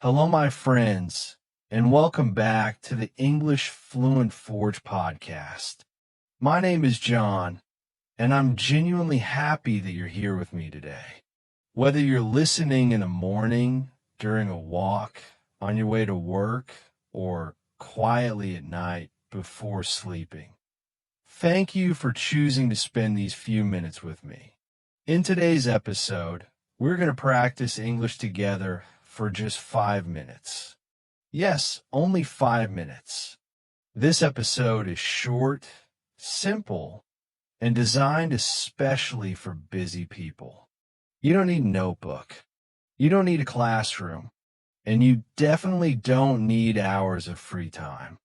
Hello, my friends, and welcome back to the English Fluent Forge podcast. My name is John, and I'm genuinely happy that you're here with me today. Whether you're listening in the morning, during a walk, on your way to work, or quietly at night before sleeping, thank you for choosing to spend these few minutes with me. In today's episode, we're going to practice English together for just 5 minutes. Yes, only 5 minutes. This episode is short, simple, and designed especially for busy people. You don't need a notebook. You don't need a classroom. And you definitely don't need hours of free time.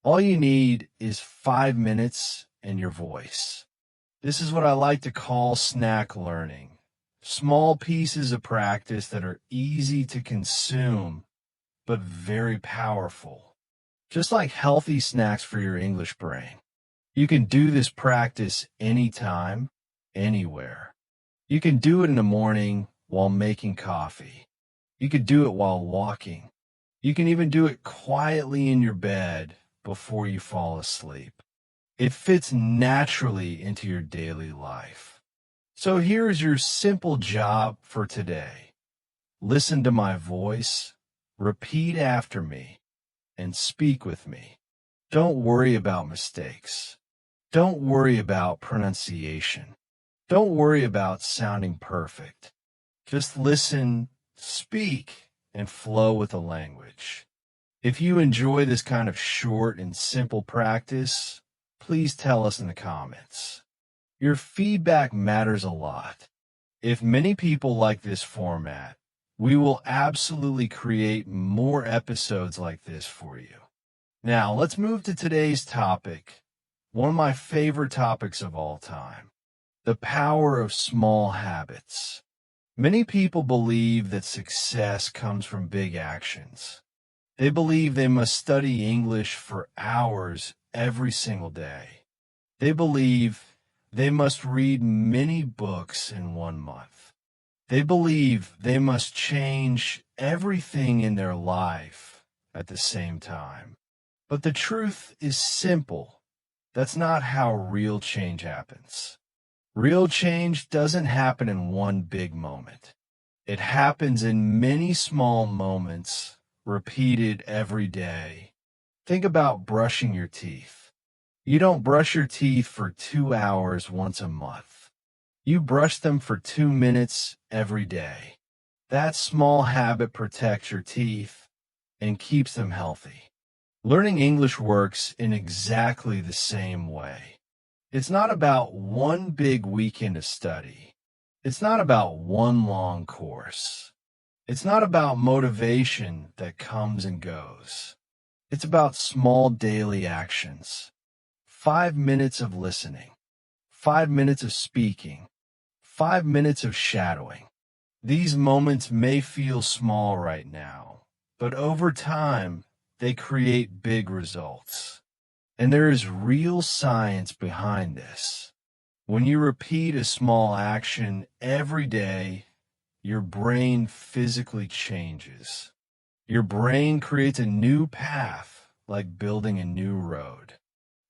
All you need is 5 minutes and your voice. This is what I like to call snack learning. Small pieces of practice that are easy to consume, but very powerful. Just like healthy snacks for your English brain. You can do this practice anytime, anywhere. You can do it in the morning while making coffee. You could do it while walking. You can even do it quietly in your bed before you fall asleep. It fits naturally into your daily life. So here's your simple job for today. Listen to my voice, repeat after me, and speak with me. Don't worry about mistakes. Don't worry about pronunciation. Don't worry about sounding perfect. Just listen, speak, and flow with the language. If you enjoy this kind of short and simple practice, please tell us in the comments. Your feedback matters a lot. If many people like this format, we will absolutely create more episodes like this for you. Now, let's move to today's topic, one of my favorite topics of all time, the power of small habits. Many people believe that success comes from big actions. They believe they must study English for hours every single day. They believe they must read many books in 1 month. They believe they must change everything in their life at the same time. But the truth is simple. That's not how real change happens. Real change doesn't happen in one big moment. It happens in many small moments, repeated every day. Think about brushing your teeth. You don't brush your teeth for 2 hours once a month. You brush them for 2 minutes every day. That small habit protects your teeth and keeps them healthy. Learning English works in exactly the same way. It's not about one big weekend of study. It's not about one long course. It's not about motivation that comes and goes. It's about small daily actions. 5 minutes of listening, 5 minutes of speaking, 5 minutes of shadowing. These moments may feel small right now, but over time, they create big results. And there is real science behind this. When you repeat a small action every day, your brain physically changes. Your brain creates a new path, like building a new road.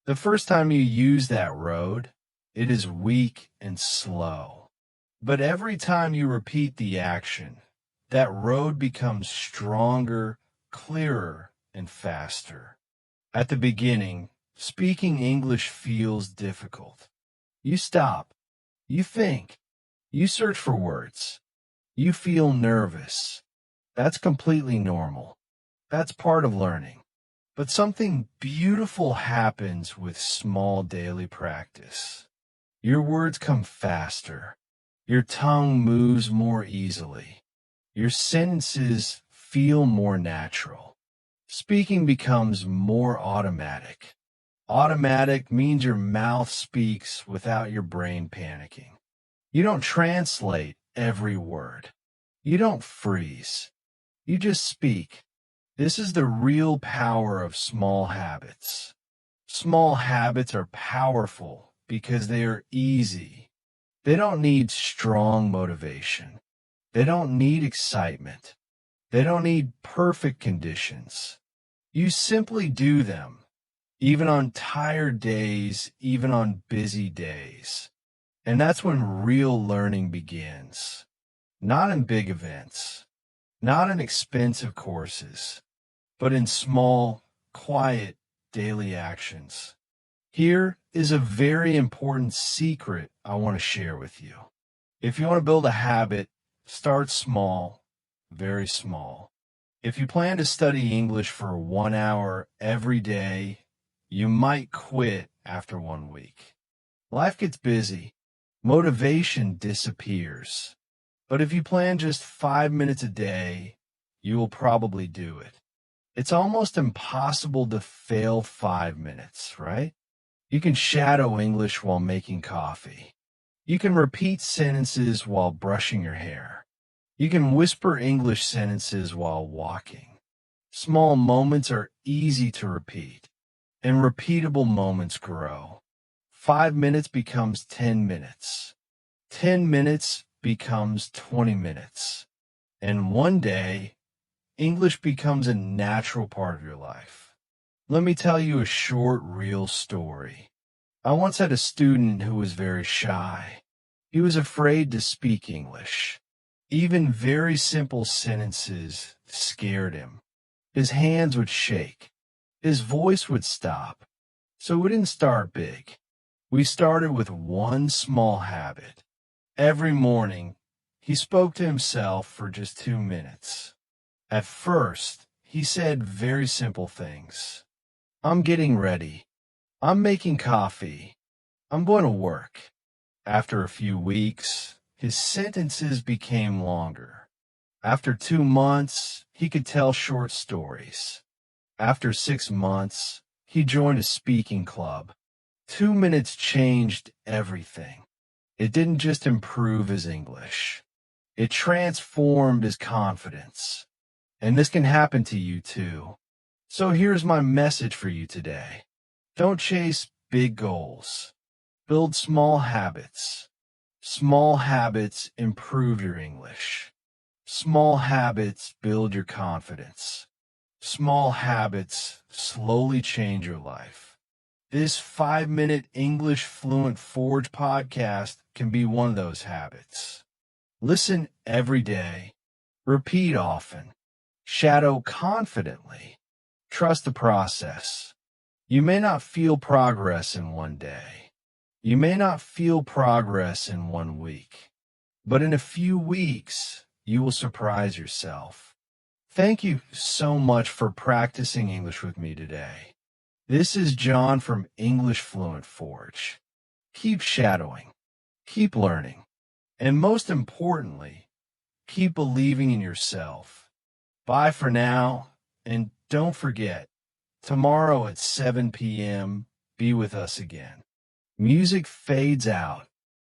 The first time you use that road, it is weak and slow. But every time you repeat the action, that road becomes stronger, clearer, and faster. At the beginning, speaking English feels difficult. You stop. You think. You search for words. You feel nervous. That's completely normal. That's part of learning. But something beautiful happens with small daily practice. Your words come faster. Your tongue moves more easily. Your sentences feel more natural. Speaking becomes more automatic. Automatic means your mouth speaks without your brain panicking. You don't translate every word. You don't freeze. You just speak. This is the real power of small habits. Small habits are powerful because they are easy. They don't need strong motivation. They don't need excitement. They don't need perfect conditions. You simply do them, even on tired days, even on busy days. And that's when real learning begins. Not in big events, not in expensive courses, but in small, quiet, daily actions. Here is a very important secret I want to share with you. If you want to build a habit, start small, very small. If you plan to study English for 1 hour every day, you might quit after 1 week. Life gets busy. Motivation disappears. But if you plan just 5 minutes a day, you will probably do it. It's almost impossible to fail 5 minutes, right? You can shadow English while making coffee. You can repeat sentences while brushing your hair. You can whisper English sentences while walking. Small moments are easy to repeat, and repeatable moments grow. 5 minutes becomes 10 minutes. 10 minutes becomes 20 minutes. And one day, English becomes a natural part of your life. Let me tell you a short, real story. I once had a student who was very shy. He was afraid to speak English. Even very simple sentences scared him. His hands would shake. His voice would stop. So we didn't start big. We started with one small habit. Every morning, he spoke to himself for just 2 minutes. At first, he said very simple things. I'm getting ready. I'm making coffee. I'm going to work. After a few weeks, his sentences became longer. After 2 months, he could tell short stories. After 6 months, he joined a speaking club. 2 minutes changed everything. It didn't just improve his English. It transformed his confidence. And this can happen to you too. So here's my message for you today. Don't chase big goals. Build small habits. Small habits improve your English. Small habits build your confidence. Small habits slowly change your life. This 5-minute English Fluent Forge podcast can be one of those habits. Listen every day. Repeat often. Shadow confidently. Trust the process. You may not feel progress in one day. You may not feel progress in 1 week. But in a few weeks, you will surprise yourself. Thank you so much for practicing English with me today. This is John from English Fluent Forge. Keep shadowing. Keep learning. And most importantly, keep believing in yourself. Bye for now, and don't forget, tomorrow at 7 p.m., be with us again. Music fades out,